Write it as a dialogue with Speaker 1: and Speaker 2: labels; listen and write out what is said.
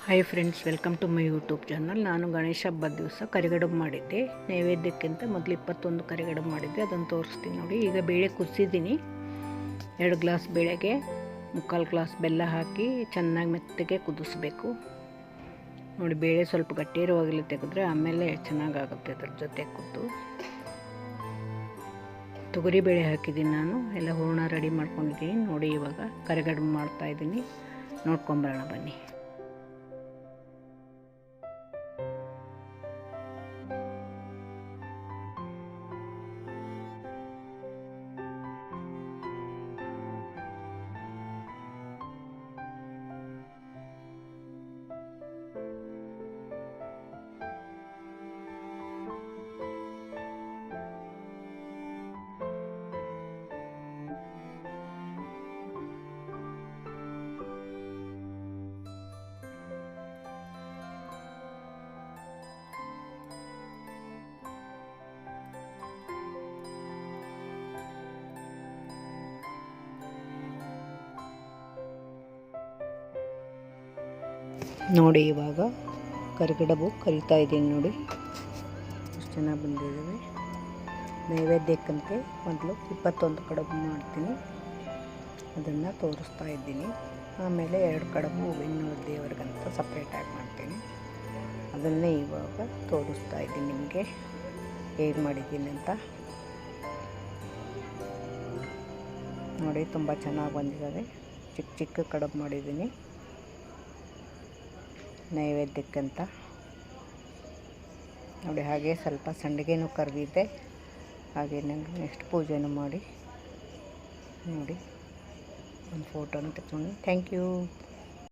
Speaker 1: Hi friends, welcome to my YouTube channel. ನಾನು ಗಣೇಶ ಹಬ್ಬದ ದಿವಸ ಕರಿಗಡುಬು ಮಾಡಿದ್ದೆ. ನೈವೇದ್ಯಕ್ಕಿಂತ ಮೊದಲು 21 ಕರಿಗಡುಬು ಮಾಡಿದ್ದೆ, ಅದನ್ನು ತೋರಿಸ್ತೀನಿ ನೋಡಿ. ಈಗ ಬೇಳೆ ಕುದಿಸಿದ್ದೀನಿ. 2 ಗ್ಲಾಸ್ ಬೇಳೆಗೆ 3/4 ಗ್ಲಾಸ್ ಬೆಲ್ಲ ಹಾಕಿ ಚೆನ್ನಾಗಿ ಮೆತ್ತಗೆ ಕುದಿಸ್ಬೇಕು ನೋಡಿ. ಬೇಳೆ ಸ್ವಲ್ಪ ಗಟ್ಟಿ ಇರುವಾಗಲೇ ತೆಗೆದ್ರೆ ಆಮೇಲೆ ಚೆನ್ನಾಗಾಗುತ್ತೆ ಅದ್ರ ಜೊತೆ ಕುದ್ದು. ತೊಗರಿ ಬೇಳೆ ಹಾಕಿದ್ದೀನಿ ನಾನು. ಎಲ್ಲ ಹೂರಣ ರೆಡಿ ಮಾಡ್ಕೊಂಡಿದ್ದೀನಿ ನೋಡಿ. ಇವಾಗ ಕರಿಗಡುಬು ಮಾಡ್ತಾಯಿದ್ದೀನಿ, ನೋಡ್ಕೊಂಬರೋಣ ಬನ್ನಿ. ನೋಡಿ ಇವಾಗ ಕರಿಗಡುಬು ಕರಿತಾ ಇದ್ದೀನಿ ನೋಡಿ, ಎಷ್ಟು ಚೆನ್ನಾಗಿ ಬಂದಿದ್ದಾವೆ. ನೈವೇದ್ಯಕ್ಕಂತೆ ಮೊದಲು 21 ಕಡುಬು ಮಾಡ್ತೀನಿ, ಅದನ್ನು ತೋರಿಸ್ತಾ ಇದ್ದೀನಿ. ಆಮೇಲೆ 2 ಕಡುಬು ಹೂವಿನ ದೇವರಿಗಂತ ಸಪ್ರೇಟಾಗಿ ಮಾಡ್ತೀನಿ, ಅದನ್ನೇ ಇವಾಗ ತೋರಿಸ್ತಾ ಇದ್ದೀನಿ ನಿಮಗೆ ಹೇಗೆ ಮಾಡಿದ್ದೀನಿ ಅಂತ ನೋಡಿ. ತುಂಬ ಚೆನ್ನಾಗಿ ಬಂದಿದ್ದಾವೆ. ಚಿಕ್ಕ ಚಿಕ್ಕ ಕಡುಬು ಮಾಡಿದ್ದೀನಿ ನೈವೇದ್ಯಕ್ಕಂತ ನೋಡಿ. ಹಾಗೆ ಸ್ವಲ್ಪ ಸಂಡಿಗೆನೂ ಕರೆದಿದ್ದೆ, ಹಾಗೆ ನೆಕ್ಸ್ಟ್ ಪೂಜೆನೂ ಮಾಡಿ ನೋಡಿ. ಒಂದು ಫೋಟೋನ ತಗೊಂಡು ಥ್ಯಾಂಕ್ ಯು.